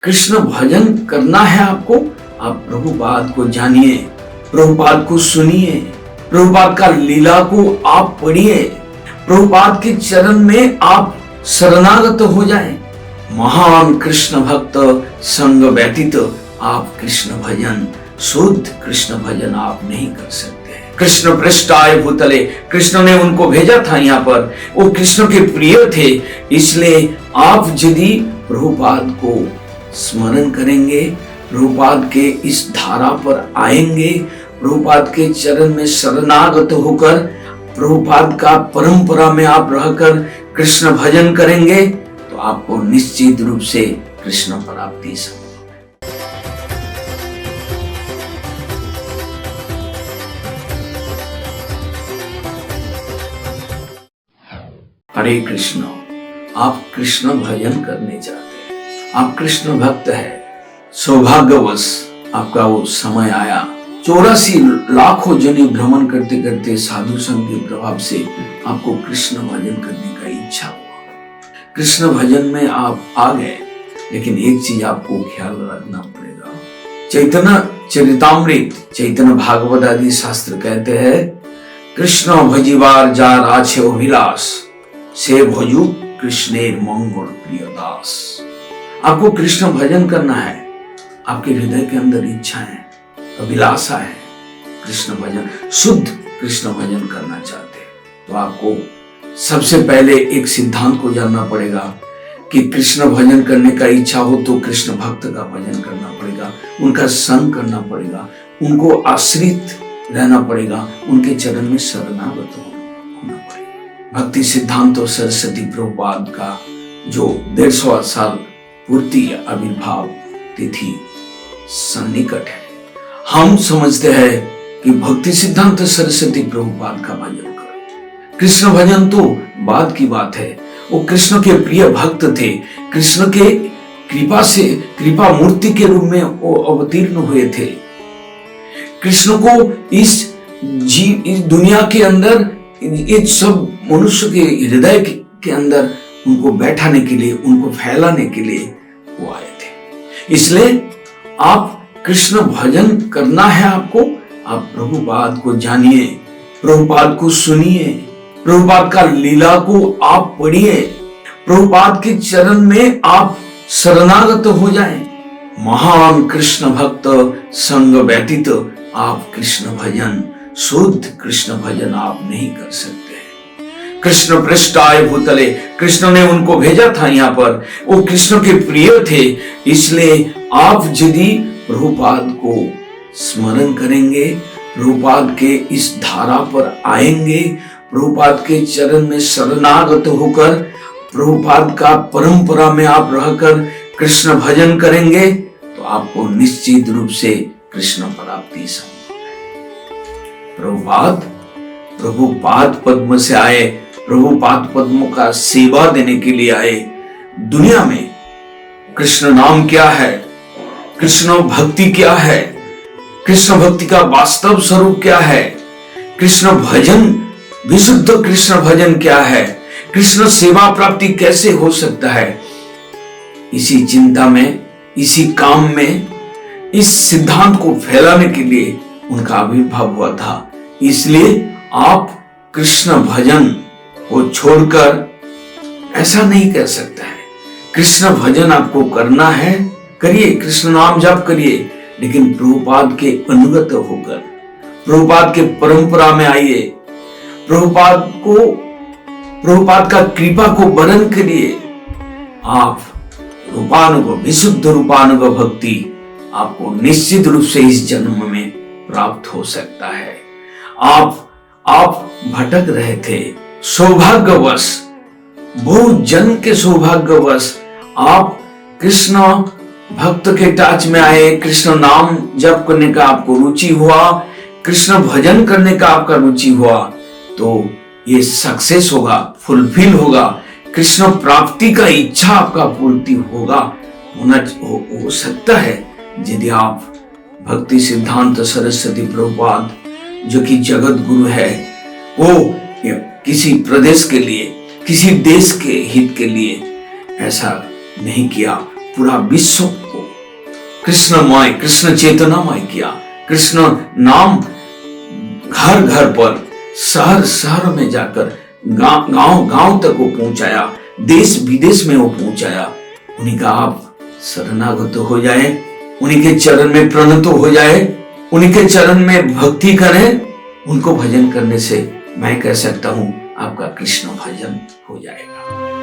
कृष्ण भजन करना है आपको, आप प्रभुपाद को जानिए, प्रभुपाद को सुनिए, प्रभुपाद का लीला को आप पढ़िए, प्रभुपाद के चरण में आप शरणागत हो जाएं। महान कृष्ण भक्त संग व्यतीत आप कृष्ण भजन, शुद्ध कृष्ण भजन आप नहीं कर सकते। कृष्ण पृष्ठाय भूतले, कृष्ण ने उनको भेजा था यहाँ पर, वो कृष्ण के प्रिय थे। इसलिए आप यदि प्रभुपाद को स्मरण करेंगे, प्रभुपाद के इस धारा पर आएंगे, प्रभुपाद के चरण में शरणागत होकर प्रभुपाद का परंपरा में आप रहकर कृष्ण भजन करेंगे तो आपको निश्चित रूप से कृष्ण प्राप्ति संभव है। हरे कृष्ण, आप कृष्ण भजन करने चाहते हैं, आप कृष्ण भक्त है, सौभाग्यवश आपका वो समय आया। 84 लाखों जने भ्रमण करते करते साधु संघ के प्रभाव से आपको कृष्ण भजन करने का इच्छा हुआ। कृष्ण भजन में आप आ गए, लेकिन एक चीज आपको ख्याल रखना पड़ेगा। चैतन्य चरितामृत, चैतन्य भागवत आदि शास्त्र कहते हैं, कृष्ण भजिबार जा राछे अभिलाष, से भजू कृष्णेर मंगल प्रिय दास। आपको कृष्ण भजन करना है, आपके हृदय के अंदर इच्छा है, अभिलाषा है, कृष्ण भजन, शुद्ध कृष्ण भजन करना चाहते हैं तो आपको सबसे पहले एक सिद्धांत को जानना पड़ेगा कि कृष्ण भजन करने का इच्छा हो तो कृष्ण भक्त का भजन करना पड़ेगा, उनका संग करना पड़ेगा, उनको आश्रित रहना पड़ेगा, उनके चरण में शरणागत होना पड़ेगा। भक्ति सिद्धांत और सरस्वती प्रभुपाद का जो 150 साल पूर्ति आविर्भाव तिथि सन्निकट है, हम समझते हैं कि भक्ति सिद्धांत सरस्वती प्रभुपाद का भजन करो। कृष्ण भजन तो बाद की बात है, वो कृष्ण के प्रिय भक्त थे, कृष्ण के कृपा से कृपा मूर्ति के रूप में वो अवतीर्ण हुए थे। कृष्ण को इस दुनिया के अंदर, इस सब मनुष्य के हृदय के अंदर उनको बैठाने के लिए, उनको फैलाने के लिए वो आए थे। इसलिए आप कृष्ण भजन करना है आपको, आप प्रभुपाद को जानिए, प्रभुपाद को सुनिए, प्रभुपाद का लीला को आप पढ़िए, प्रभुपाद के चरण में आप शरणागत हो जाएं। महान कृष्ण भक्त संग व्यतीत आप कृष्ण भजन, शुद्ध कृष्ण भजन आप नहीं कर सकते। कृष्ण पृष्ठाय भूतले, कृष्ण ने उनको भेजा था यहाँ पर, वो कृष्ण के प्रिय थे। इसलिए आप यदि प्रभुपाद को स्मरण करेंगे, प्रभुपाद के इस धारा पर आएंगे, प्रभुपाद के चरण में शरणागत होकर प्रभुपाद का परंपरा में आप रहकर कृष्ण भजन करेंगे तो आपको निश्चित रूप से कृष्ण प्राप्ति संभव है। प्रभुपाद पद्म से आए, प्रभुपाद पद्म का सेवा देने के लिए आए। दुनिया में कृष्ण नाम क्या है, कृष्ण भक्ति क्या है, कृष्ण भक्ति का वास्तव स्वरूप क्या है, कृष्ण भजन, विशुद्ध कृष्ण भजन क्या है, कृष्ण सेवा प्राप्ति कैसे हो सकता है, इसी चिंता में, इसी काम में, इस सिद्धांत को फैलाने के लिए उनका आविर्भाव हुआ था। इसलिए आप कृष्ण भजन को छोड़कर ऐसा नहीं कर सकता है। कृष्ण भजन आपको करना है, करिए, कृष्ण नाम जाप करिए, लेकिन प्रभुपाद के अनुगत होकर, प्रभुपाद के परंपरा में आइए, प्रभुपाद का कृपा को वरण करिए। आप रूपानुग, विशुद्ध रूपानुग भक्ति आपको निश्चित रूप से इस जन्म में प्राप्त हो सकता है। आप भटक रहे थे, सौभाग्यवश, बहुत जन्म के सौभाग्यवश आप कृष्ण भक्त के टच में आए, कृष्ण नाम जप करने का आपको रुचि हुआ, कृष्ण भजन करने का आपका रुचि हुआ, तो ये सक्सेस होगा, फुलफिल होगा, कृष्ण प्राप्ति का इच्छा आपका पूर्ति होगा, हो सकता है यदि आप भक्ति सिद्धांत सरस्वती प्रभुपाद जो कि जगत गुरु है, वो किसी प्रदेश के लिए, किसी देश के हित के लिए ऐसा नहीं किया, पूरा विश्व को कृष्णमय, कृष्ण चेतनामय किया। कृष्ण नाम घर घर पर, शहर शहर में जाकर, गांव गांव तक वो पहुंचाया, देश विदेश में वो पहुंचाया। उन्हीं का आप शरणागत हो जाए, उन्हीं के चरण में प्रणत हो जाए, उन्हीं के चरण में भक्ति करें। उनको भजन करने से मैं कह सकता हूं आपका कृष्ण भजन हो जाएगा।